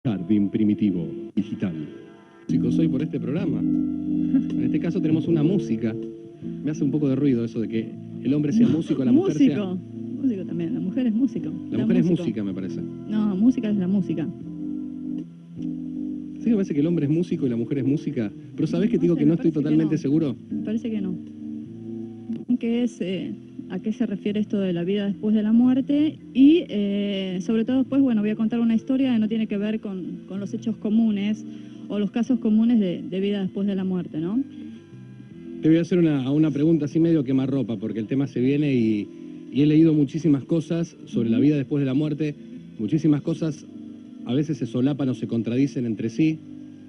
Jardín Primitivo Digital. Chicos, soy por este programa. En este caso tenemos una música. Me hace un poco de ruido eso de que el hombre sea músico, la mujer sea... Músico también, la mujer es músico. La mujer es música, me parece. No, música es la música. Sí, me parece que el hombre es músico y la mujer es música. Pero ¿sabés que te digo que no estoy totalmente seguro? Me parece que no. ¿Qué es, a qué se refiere esto de la vida después de la muerte? Y sobre todo después, bueno, voy a contar una historia que no tiene que ver con los hechos comunes o los casos comunes de vida después de la muerte, ¿no? Te voy a hacer una pregunta así medio quemarropa, porque el tema se viene y he leído muchísimas cosas sobre la vida después de la muerte. Muchísimas cosas a veces se solapan o se contradicen entre sí.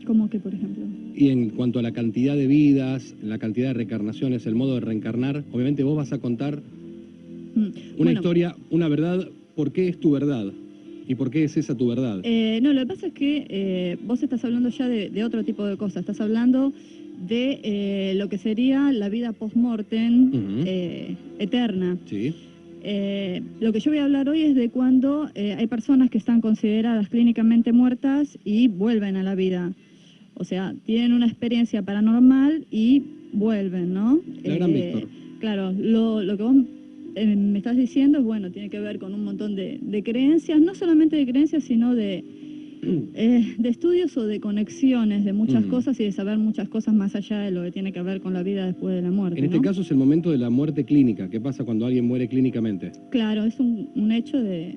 ¿Cómo que, por ejemplo? Y en cuanto a la cantidad de vidas, la cantidad de reencarnaciones, el modo de reencarnar, obviamente vos vas a contar una historia, una verdad. ¿Por qué es tu verdad? ¿Y por qué es esa tu verdad? No, lo que pasa es que vos estás hablando ya de otro tipo de cosas. Estás hablando de lo que sería la vida post-mortem eterna. Sí. Lo que yo voy a hablar hoy es de cuando hay personas que están consideradas clínicamente muertas y vuelven a la vida. O sea, tienen una experiencia paranormal y vuelven, ¿no? La gran Víctor. Claro, lo que vos me estás diciendo, bueno, tiene que ver con un montón de creencias, no solamente de creencias, sino de estudios o de conexiones de muchas cosas y de saber muchas cosas más allá de lo que tiene que ver con la vida después de la muerte. En este caso es el momento de la muerte clínica. ¿Qué pasa cuando alguien muere clínicamente? Claro, es un hecho de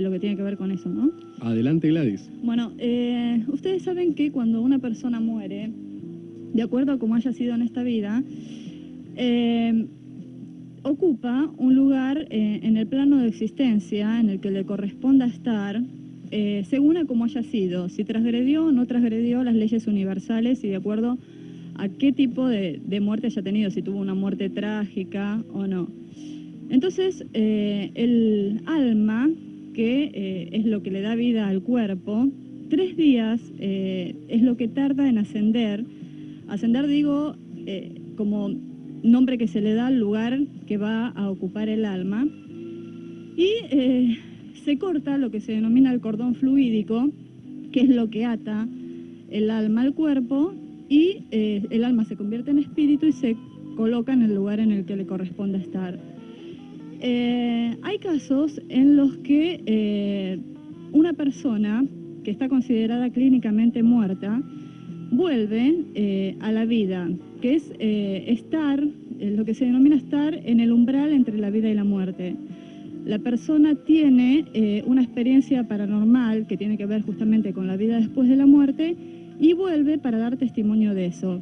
lo que tiene que ver con eso, ¿no? Adelante, Gladys. Bueno, ustedes saben que cuando una persona muere, de acuerdo a cómo haya sido en esta vida, ocupa un lugar en el plano de existencia en el que le corresponda estar, según a cómo haya sido, si transgredió o no transgredió las leyes universales y de acuerdo a qué tipo de muerte haya tenido, si tuvo una muerte trágica o no. Entonces, el alma, que es lo que le da vida al cuerpo, 3 días es lo que tarda en ascender. Ascender, digo, como nombre que se le da al lugar que va a ocupar el alma. Y se corta lo que se denomina el cordón fluídico, que es lo que ata el alma al cuerpo, y el alma se convierte en espíritu y se coloca en el lugar en el que le corresponde estar. Hay casos en los que una persona que está considerada clínicamente muerta vuelve a la vida, que es estar, lo que se denomina estar en el umbral entre la vida y la muerte. La persona tiene una experiencia paranormal que tiene que ver justamente con la vida después de la muerte y vuelve para dar testimonio de eso.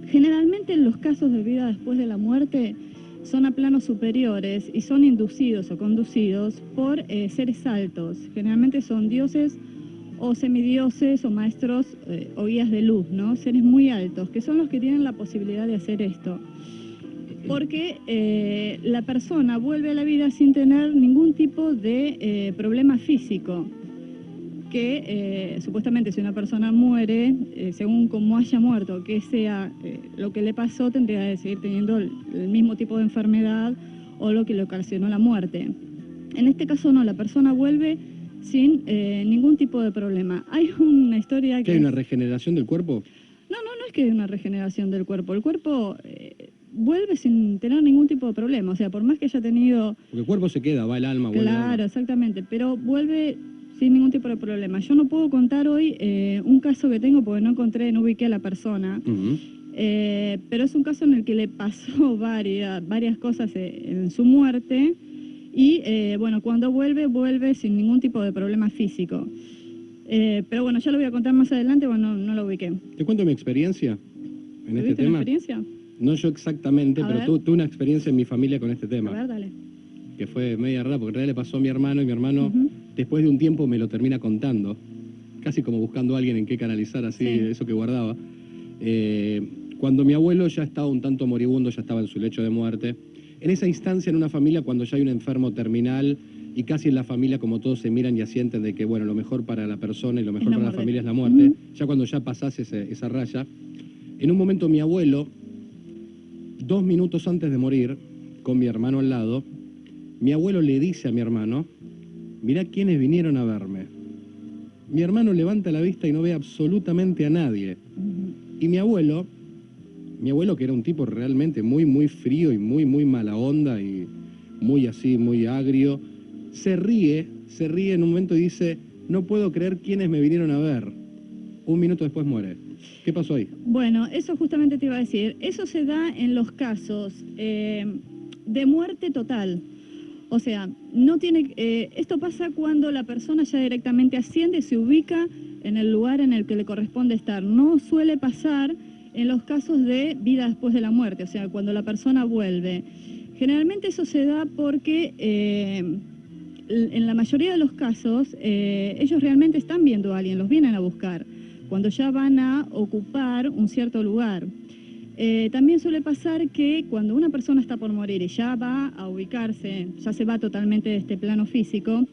Generalmente en los casos de vida después de la muerte son a planos superiores y son inducidos o conducidos por seres altos. Generalmente son dioses o semidioses o maestros o guías de luz, ¿no? Seres muy altos, que son los que tienen la posibilidad de hacer esto. Porque la persona vuelve a la vida sin tener ningún tipo de problema físico. Que supuestamente si una persona muere, según cómo haya muerto, que sea lo que le pasó, tendría que seguir teniendo el mismo tipo de enfermedad o lo que le ocasionó la muerte. En este caso no, la persona vuelve sin ningún tipo de problema. Hay una historia que... ¿Hay una regeneración del cuerpo? No es que hay una regeneración del cuerpo. El cuerpo vuelve sin tener ningún tipo de problema. O sea, por más que haya tenido... Porque el cuerpo se queda, va el alma, vuelve el alma. Claro, exactamente, pero vuelve sin ningún tipo de problema. Yo no puedo contar hoy un caso que tengo porque no ubiqué a la persona, pero es un caso en el que le pasó varias cosas en su muerte y, bueno, cuando vuelve sin ningún tipo de problema físico. Pero bueno, ya lo voy a contar más adelante, bueno, no lo ubiqué. ¿Te cuento mi experiencia en este tema? ¿Tuviste una experiencia? No yo exactamente, pero tuve una experiencia en mi familia con este tema. A ver, dale. Que fue media rara, porque en realidad le pasó a mi hermano, y mi hermano, después de un tiempo, me lo termina contando, casi como buscando a alguien en qué canalizar así eso que guardaba. Cuando mi abuelo ya estaba un tanto moribundo, ya estaba en su lecho de muerte, en esa instancia en una familia, cuando ya hay un enfermo terminal, y casi en la familia como todos se miran y asienten de que, bueno, lo mejor para la persona y lo mejor para la familia es la muerte, ya cuando ya pasás esa raya, en un momento mi abuelo, 2 minutos antes de morir, con mi hermano al lado, mi abuelo le dice a mi hermano, mirá quiénes vinieron a verme. mi hermano levanta la vista y no ve absolutamente a nadie. Y mi abuelo que era un tipo realmente muy, muy frío y muy, muy mala onda y muy así, muy agrio, se ríe en un momento y dice, no puedo creer quiénes me vinieron a ver. Un minuto después muere. ¿Qué pasó ahí? Bueno, eso justamente te iba a decir. Eso se da en los casos de muerte total. O sea, no tiene, esto pasa cuando la persona ya directamente asciende y se ubica en el lugar en el que le corresponde estar. No suele pasar en los casos de vida después de la muerte, o sea, cuando la persona vuelve. Generalmente eso se da porque en la mayoría de los casos ellos realmente están viendo a alguien, los vienen a buscar, cuando ya van a ocupar un cierto lugar. También suele pasar que cuando una persona está por morir y ya va a ubicarse, ya se va totalmente de este plano físico,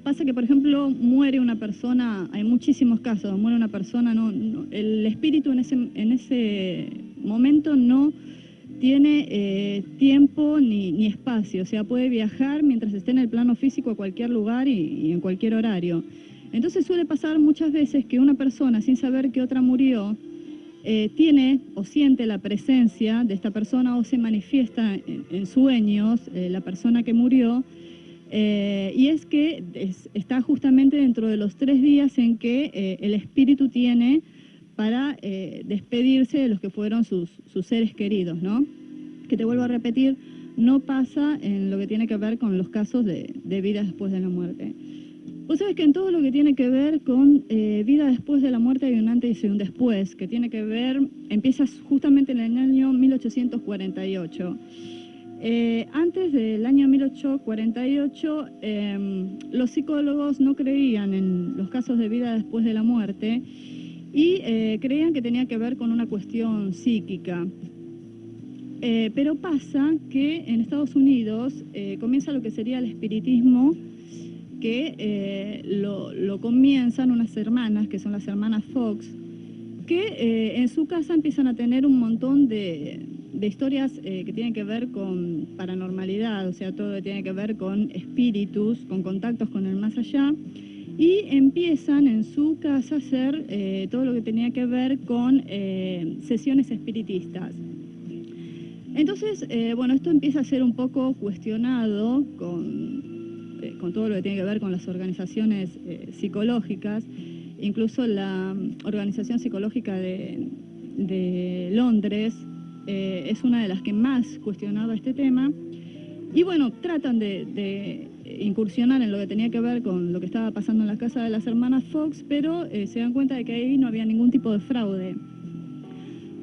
pasa que, por ejemplo, muere una persona, hay muchísimos casos, muere una persona, el espíritu en ese momento no tiene tiempo ni espacio, o sea, puede viajar mientras esté en el plano físico a cualquier lugar y en cualquier horario. Entonces suele pasar muchas veces que una persona, sin saber que otra murió, tiene o siente la presencia de esta persona o se manifiesta en sueños la persona que murió, y es que está justamente dentro de los 3 días en que el espíritu tiene para despedirse de los que fueron sus seres queridos, ¿no? Que te vuelvo a repetir, no pasa en lo que tiene que ver con los casos de vida después de la muerte. Vos sabés que en todo lo que tiene que ver con vida después de la muerte hay un antes y un después, que tiene que ver, empieza justamente en el año 1848. Antes del año 1848, los psicólogos no creían en los casos de vida después de la muerte y creían que tenía que ver con una cuestión psíquica. Pero pasa que en Estados Unidos comienza lo que sería el espiritismo, que lo comienzan unas hermanas, que son las hermanas Fox, que en su casa empiezan a tener un montón de historias que tienen que ver con paranormalidad, o sea, todo lo que tiene que ver con espíritus, con contactos con el más allá, y empiezan en su casa a hacer todo lo que tenía que ver con sesiones espiritistas. Entonces, bueno, esto empieza a ser un poco cuestionado con todo lo que tiene que ver con las organizaciones psicológicas. Incluso la Organización Psicológica de Londres es una de las que más cuestionaba este tema. Y bueno, tratan de incursionar en lo que tenía que ver con lo que estaba pasando en la casa de las hermanas Fox, pero se dan cuenta de que ahí no había ningún tipo de fraude.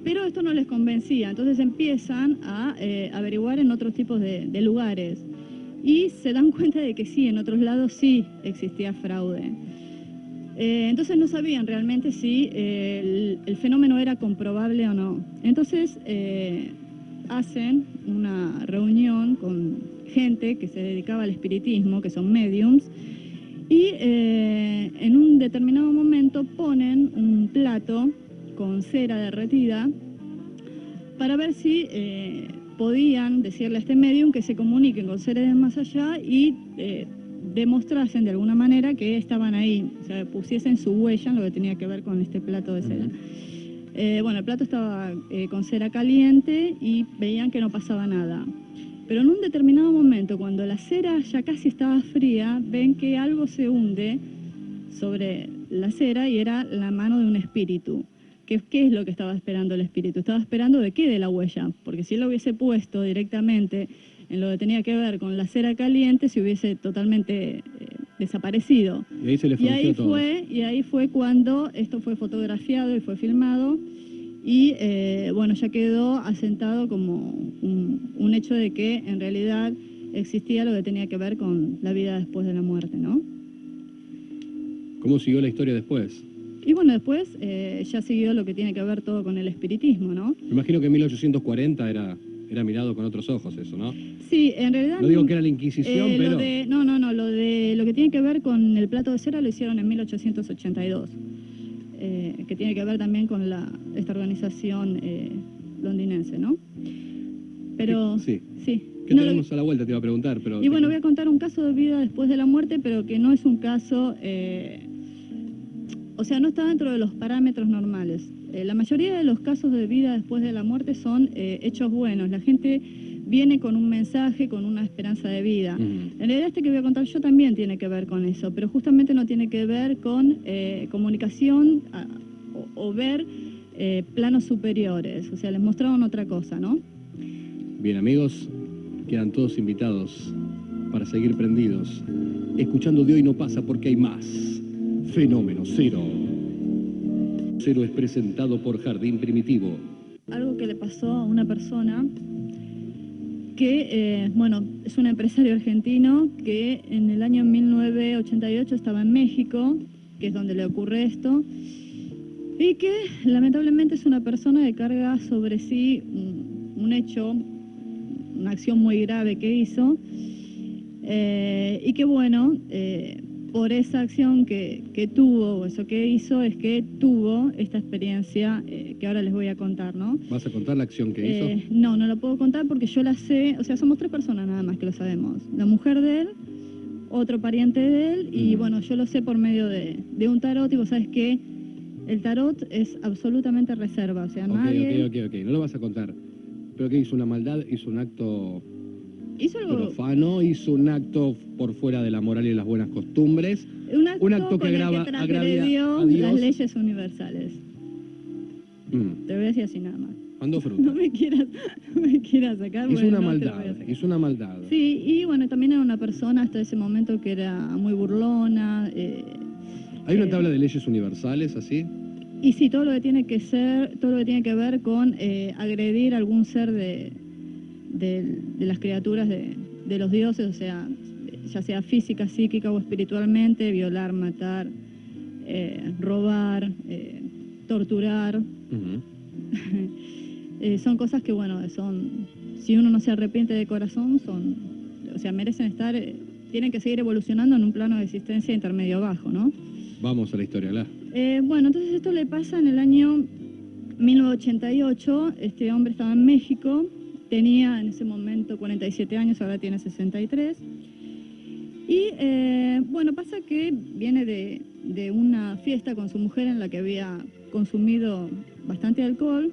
Pero esto no les convencía, entonces empiezan a averiguar en otros tipos de lugares. Y se dan cuenta de que sí, en otros lados sí existía fraude. Entonces no sabían realmente si el fenómeno era comprobable o no. Entonces hacen una reunión con gente que se dedicaba al espiritismo, que son mediums, y en un determinado momento ponen un plato con cera derretida para ver si podían decirle a este medium que se comuniquen con seres de más allá y demostrasen de alguna manera que estaban ahí, o sea, pusiesen su huella en lo que tenía que ver con este plato de cera. Bueno, el plato estaba con cera caliente y veían que no pasaba nada. Pero en un determinado momento, cuando la cera ya casi estaba fría, ven que algo se hunde sobre la cera y era la mano de un espíritu. ¿Qué es lo que estaba esperando el espíritu? Estaba esperando de qué de la huella, porque si él lo hubiese puesto directamente en lo que tenía que ver con la cera caliente, se hubiese totalmente desaparecido. Y ahí se le frunció todo. Y ahí fue cuando esto fue fotografiado y fue filmado, y bueno, ya quedó asentado como un hecho de que en realidad existía lo que tenía que ver con la vida después de la muerte, ¿no? ¿Cómo siguió la historia después? Y bueno, después ya siguió lo que tiene que ver todo con el espiritismo, ¿no? Me imagino que en 1840 era mirado con otros ojos eso, ¿no? Sí, en realidad... No digo que era la Inquisición, pero... lo que tiene que ver con el plato de cera lo hicieron en 1882, que tiene que ver también con esta organización londinense, ¿no? Pero... Sí. Sí. ¿Qué tenemos a la vuelta? Te iba a preguntar, pero... Y bueno, voy a contar un caso de vida después de la muerte, pero que no es un caso o sea, no está dentro de los parámetros normales. La mayoría de los casos de vida después de la muerte son hechos buenos. La gente viene con un mensaje, con una esperanza de vida. En realidad este que voy a contar yo también tiene que ver con eso, pero justamente no tiene que ver con comunicación o ver planos superiores. O sea, les mostraron otra cosa, ¿no? Bien, amigos, quedan todos invitados para seguir prendidos. Escuchando De Hoy No Pasa porque hay más. Fenómeno Cero. Cero es presentado por Jardín Primitivo. Algo que le pasó a una persona que, bueno, es un empresario argentino que en el año 1988 estaba en México, que es donde le ocurre esto, y que lamentablemente es una persona que carga sobre sí un hecho, una acción muy grave que hizo, y que bueno, por esa acción que tuvo, o eso que hizo, es que tuvo esta experiencia que ahora les voy a contar, ¿no? ¿Vas a contar la acción que hizo? No, no lo puedo contar porque yo la sé, o sea, somos 3 personas nada más que lo sabemos. La mujer de él, otro pariente de él, y bueno, yo lo sé por medio de un tarot, y vos sabés que el tarot es absolutamente reserva, o sea, nadie... Ok, no lo vas a contar. ¿Pero qué hizo? ¿Una maldad? ¿Hizo un acto Hizo algo... profano? ¿Hizo un acto por fuera de la moral y las buenas costumbres? Un acto que con agravia el que transgredió a Dios. las leyes universales. Te voy a decir así nada más. Mandó fruta. No me quieras sacar. Hizo bueno, una no te lo voy a maldad, sacar. hizo una maldad. Sí, y bueno, también era una persona hasta ese momento que era muy burlona. ¿Hay una tabla de leyes universales así? Y sí, todo lo que tiene que ser, todo lo que tiene que ver con agredir a algún ser de las criaturas de los dioses, o sea, ya sea física, psíquica o espiritualmente, violar, matar, robar, torturar. Son cosas que, bueno, si uno no se arrepiente de corazón, o sea, merecen estar, tienen que seguir evolucionando en un plano de existencia intermedio bajo, ¿no? Vamos a la historia, ¿la? Bueno, entonces esto le pasa en el año 1988, este hombre estaba en México, tenía en ese momento 47 años, ahora tiene 63, y bueno, pasa que viene de una fiesta con su mujer en la que había consumido bastante alcohol,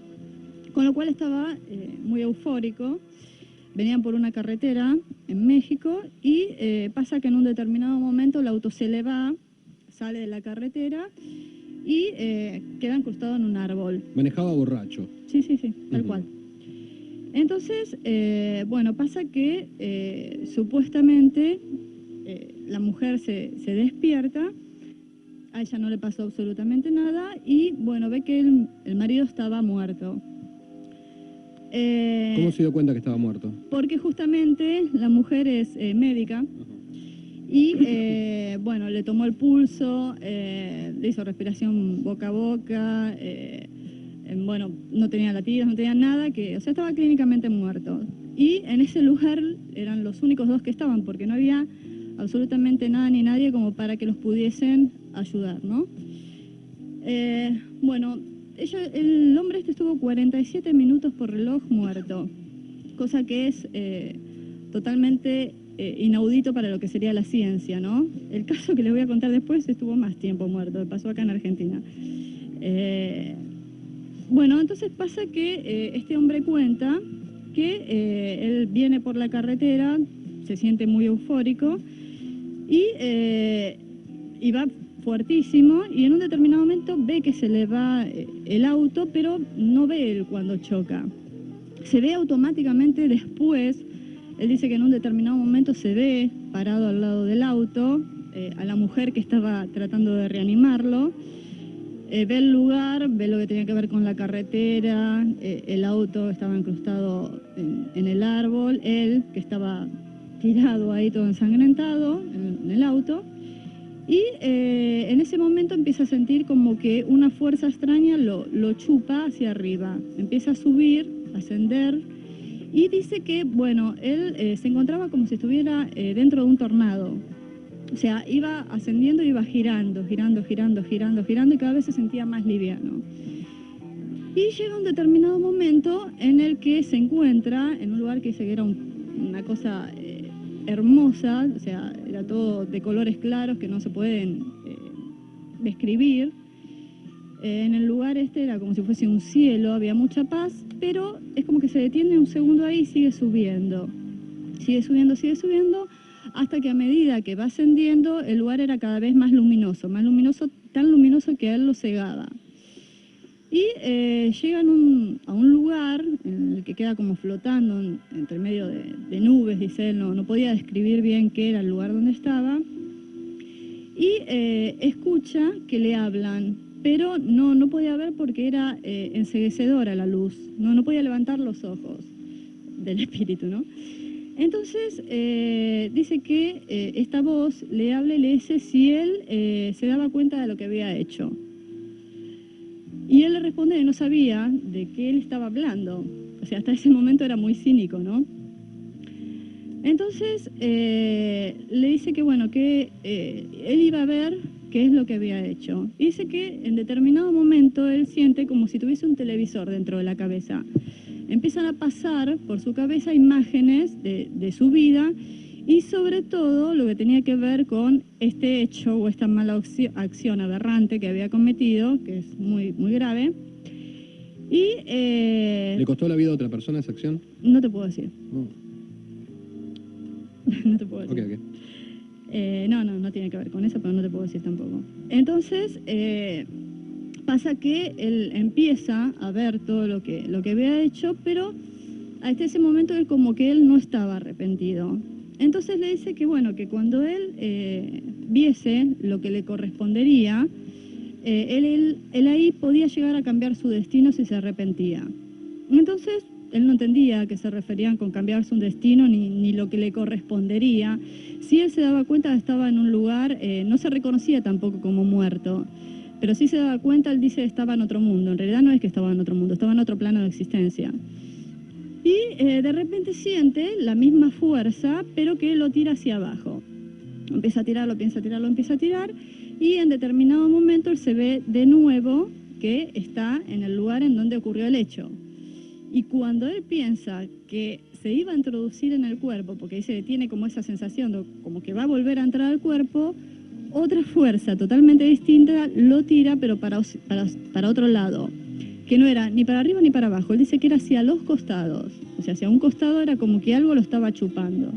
con lo cual estaba muy eufórico. Venían por una carretera en México y pasa que en un determinado momento el auto se le va, sale de la carretera y queda incrustado en un árbol. Manejaba borracho. Sí, tal cual. Entonces, bueno, pasa que supuestamente la mujer se despierta, a ella no le pasó absolutamente nada y bueno, ve que el marido estaba muerto. ¿Cómo se dio cuenta que estaba muerto? Porque justamente la mujer es médica y bueno, le tomó el pulso, le hizo respiración boca a boca, bueno, no tenía latidos, no tenía nada, o sea, estaba clínicamente muerto. Y en ese lugar eran los únicos 2 que estaban, porque no había absolutamente nada ni nadie como para que los pudiesen ayudar, ¿no? Bueno, el hombre este estuvo 47 minutos por reloj muerto, cosa que es totalmente inaudito para lo que sería la ciencia, ¿no? El caso que les voy a contar después estuvo más tiempo muerto, pasó acá en Argentina. Bueno, entonces pasa que este hombre cuenta que él viene por la carretera, se siente muy eufórico y va fuertísimo y en un determinado momento ve que se le va el auto, pero no ve él cuando choca. Se ve automáticamente después, él dice que en un determinado momento se ve parado al lado del auto, a la mujer que estaba tratando de reanimarlo, ve el lugar, ve lo que tenía que ver con la carretera, el auto estaba incrustado en el árbol, él que estaba tirado ahí todo ensangrentado en el auto. Y en ese momento empieza a sentir como que una fuerza extraña lo chupa hacia arriba. Empieza a subir, a ascender, y dice que, bueno, él se encontraba como si estuviera dentro de un tornado. O sea, iba ascendiendo y iba girando, y cada vez se sentía más liviano. Y llega un determinado momento en el que se encuentra en un lugar que dice que era una cosa hermosa, o sea, era todo de colores claros que no se pueden describir. En el lugar este era como si fuese un cielo, había mucha paz, pero es como que se detiene un segundo ahí y sigue subiendo. Sigue subiendo, hasta que a medida que va ascendiendo, el lugar era cada vez más luminoso, tan luminoso que a él lo cegaba. Y llegan a un lugar en el que queda como flotando entre medio de nubes, dice él, no podía describir bien qué era el lugar donde estaba, y escucha que le hablan, pero no podía ver porque era enceguecedora la luz, no podía levantar los ojos del espíritu, ¿no? Entonces dice que esta voz le habla y le dice si él se daba cuenta de lo que había hecho. Y él le responde que no sabía de qué él estaba hablando. O sea, hasta ese momento era muy cínico, ¿no? Entonces le dice que bueno, que él iba a ver qué es lo que había hecho. Y dice que en determinado momento él siente como si tuviese un televisor dentro de la cabeza. Empiezan a pasar por su cabeza imágenes de su vida y sobre todo lo que tenía que ver con este hecho o esta mala acción aberrante que había cometido, que es muy, muy grave. Y, ¿le costó la vida a otra persona esa acción? No te puedo decir. Oh. No te puedo decir. Okay. No tiene que ver con eso, pero no te puedo decir tampoco. Entonces, pasa que él empieza a ver todo lo que había hecho, pero hasta ese momento él como que él no estaba arrepentido. Entonces le dice que bueno, que cuando él viese lo que le correspondería, él ahí podía llegar a cambiar su destino si se arrepentía. Entonces él no entendía a qué se referían con cambiar su destino ni lo que le correspondería. Si él se daba cuenta que estaba en un lugar, no se reconocía tampoco como muerto, pero sí se daba cuenta, él dice, estaba en otro mundo. En realidad no es que estaba en otro mundo, estaba en otro plano de existencia. Y de repente siente la misma fuerza, pero que lo tira hacia abajo. Empieza a tirarlo, empieza a tirar, y en determinado momento él se ve de nuevo que está en el lugar en donde ocurrió el hecho. Y cuando él piensa que se iba a introducir en el cuerpo, porque dice que tiene como esa sensación, como que va a volver a entrar al cuerpo, otra fuerza totalmente distinta lo tira, pero para otro lado, que no era ni para arriba ni para abajo. Él dice que era hacia los costados, o sea, hacia un costado era como que algo lo estaba chupando,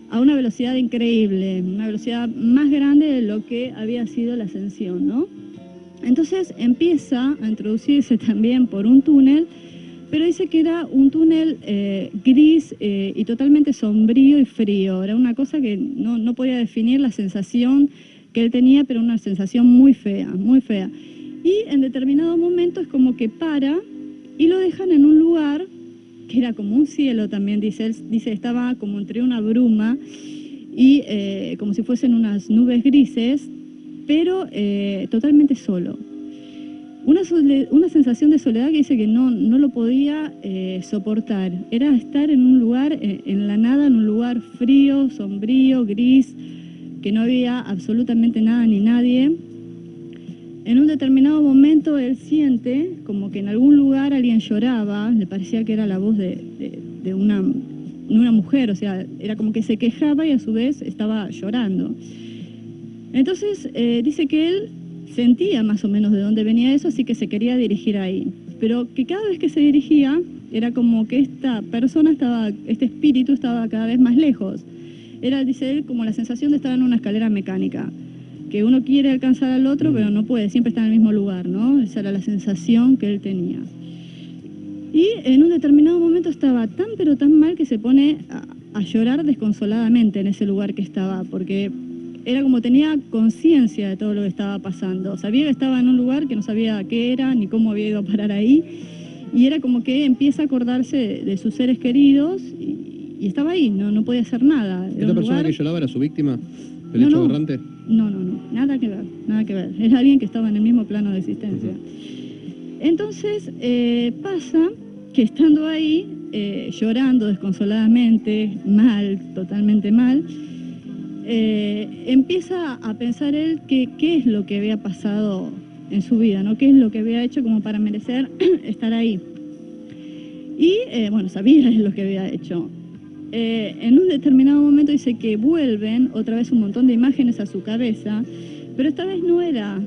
a una velocidad increíble, una velocidad más grande de lo que había sido la ascensión, ¿no? Entonces empieza a introducirse también por un túnel, pero dice que era un túnel gris y totalmente sombrío y frío. Era una cosa que no podía definir la sensación que él tenía, pero una sensación muy fea, muy fea. Y en determinado momento es como que para y lo dejan en un lugar que era como un cielo también, dice él, estaba como entre una bruma y como si fuesen unas nubes grises, pero totalmente solo. Una sensación de soledad que dice que no lo podía soportar. Era estar en un lugar, en la nada, en un lugar frío, sombrío, gris, que no había absolutamente nada ni nadie. En un determinado momento él siente como que en algún lugar alguien lloraba, le parecía que era la voz de una mujer, o sea, era como que se quejaba y a su vez estaba llorando. Entonces dice que él sentía más o menos de dónde venía eso, así que se quería dirigir ahí. Pero que cada vez que se dirigía, era como que esta persona este espíritu estaba cada vez más lejos. Era, dice él, como la sensación de estar en una escalera mecánica, que uno quiere alcanzar al otro, pero no puede, siempre está en el mismo lugar, ¿no? Esa era la sensación que él tenía. Y en un determinado momento estaba tan, pero tan mal que se pone a llorar desconsoladamente en ese lugar que estaba, porque era como tenía conciencia de todo lo que estaba pasando. Sabía que estaba en un lugar que no sabía qué era, ni cómo había ido a parar ahí, y era como que empieza a acordarse de sus seres queridos, y estaba ahí, no podía hacer nada. ¿Esta persona que lloraba era su víctima del hecho aberrante? No, nada que ver. Era alguien que estaba en el mismo plano de existencia. Entonces pasa que estando ahí, llorando desconsoladamente, mal, totalmente mal, empieza a pensar él qué es lo que había pasado en su vida, ¿no? Qué es lo que había hecho como para merecer estar ahí. Y bueno, sabía lo que había hecho. En un determinado momento dice que vuelven otra vez un montón de imágenes a su cabeza, pero esta vez no era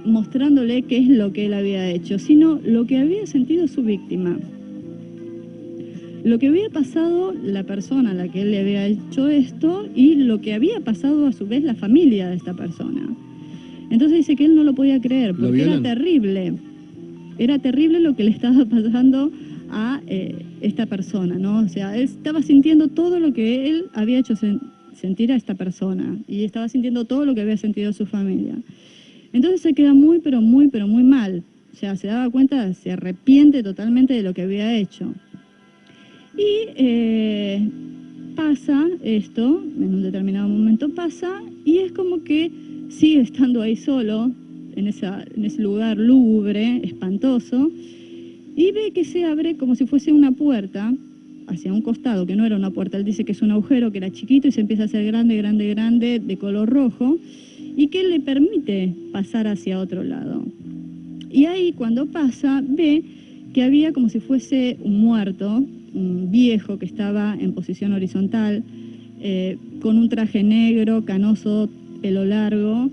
mostrándole qué es lo que él había hecho, sino lo que había sentido su víctima. Lo que había pasado la persona a la que él le había hecho esto y lo que había pasado a su vez la familia de esta persona. Entonces dice que él no lo podía creer porque era terrible. Era terrible lo que le estaba pasando a esta persona, ¿no? O sea, él estaba sintiendo todo lo que él había hecho sentir a esta persona y estaba sintiendo todo lo que había sentido su familia. Entonces se queda muy, pero muy mal. O sea, se daba cuenta, se arrepiente totalmente de lo que había hecho. Y pasa esto, en un determinado momento pasa, y es como que sigue estando ahí solo, en ese lugar lúgubre, espantoso, y ve que se abre como si fuese una puerta hacia un costado, que no era una puerta, él dice que es un agujero, que era chiquito y se empieza a hacer grande, de color rojo, y que le permite pasar hacia otro lado. Y ahí cuando pasa, ve que había como si fuese un muerto, un viejo que estaba en posición horizontal, con un traje negro, canoso, pelo largo,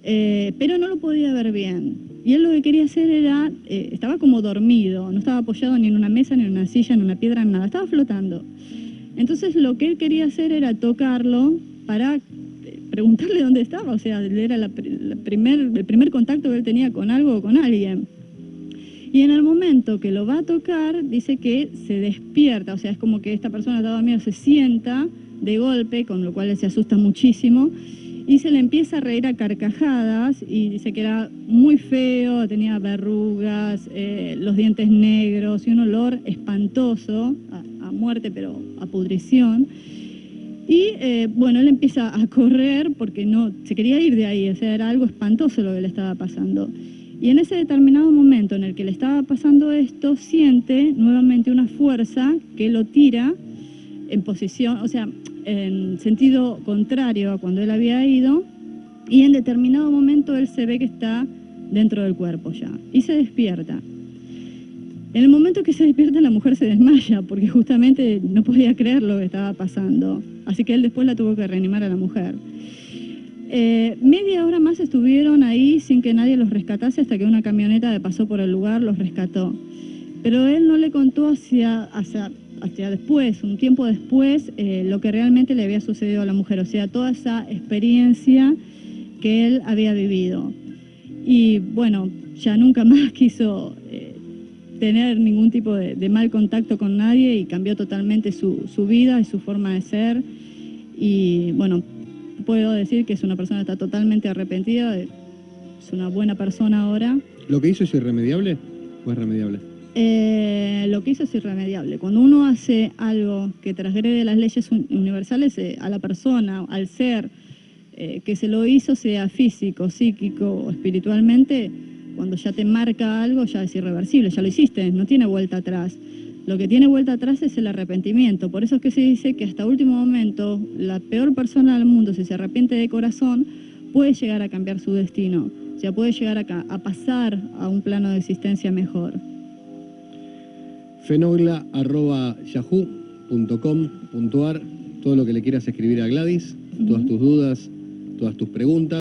pero no lo podía ver bien. Y él lo que quería hacer era, estaba como dormido, no estaba apoyado ni en una mesa, ni en una silla, ni en una piedra, ni nada, estaba flotando. Entonces lo que él quería hacer era tocarlo para preguntarle dónde estaba, o sea, era el primer contacto que él tenía con algo o con alguien. Y en el momento que lo va a tocar, dice que se despierta, o sea, es como que esta persona estaba miedo, se sienta de golpe, con lo cual él se asusta muchísimo, y se le empieza a reír a carcajadas, y dice que era muy feo, tenía verrugas, los dientes negros, y un olor espantoso, a muerte, pero a pudrición. Y bueno, él empieza a correr porque no se quería ir de ahí, o sea, era algo espantoso lo que le estaba pasando. Y en ese determinado momento en el que le estaba pasando esto, siente nuevamente una fuerza que lo tira en posición, o sea, en sentido contrario a cuando él había ido, y en determinado momento él se ve que está dentro del cuerpo ya, y se despierta. En el momento que se despierta, la mujer se desmaya, porque justamente no podía creer lo que estaba pasando, así que él después la tuvo que reanimar a la mujer. Media hora más estuvieron ahí sin que nadie los rescatase hasta que una camioneta que pasó por el lugar los rescató. Pero él no le contó hacia después, un tiempo después, lo que realmente le había sucedido a la mujer, o sea, toda esa experiencia que él había vivido. Y bueno, ya nunca más quiso tener ningún tipo de mal contacto con nadie y cambió totalmente su vida y su forma de ser. Y bueno, puedo decir que es una persona que está totalmente arrepentida, es una buena persona ahora. ¿Lo que hizo es irremediable o es remediable? Lo que hizo es irremediable. Cuando uno hace algo que transgrede las leyes universales, a la persona, al ser que se lo hizo, sea físico, psíquico o espiritualmente, cuando ya te marca algo, ya es irreversible, ya lo hiciste, no tiene vuelta atrás. Lo que tiene vuelta atrás es el arrepentimiento. Por eso es que se dice que hasta último momento la peor persona del mundo, si se arrepiente de corazón, puede llegar a cambiar su destino. O sea, puede llegar a pasar a un plano de existencia mejor. fenogla@yahoo.com.ar, todo lo que le quieras escribir a Gladys, todas tus dudas, todas tus preguntas.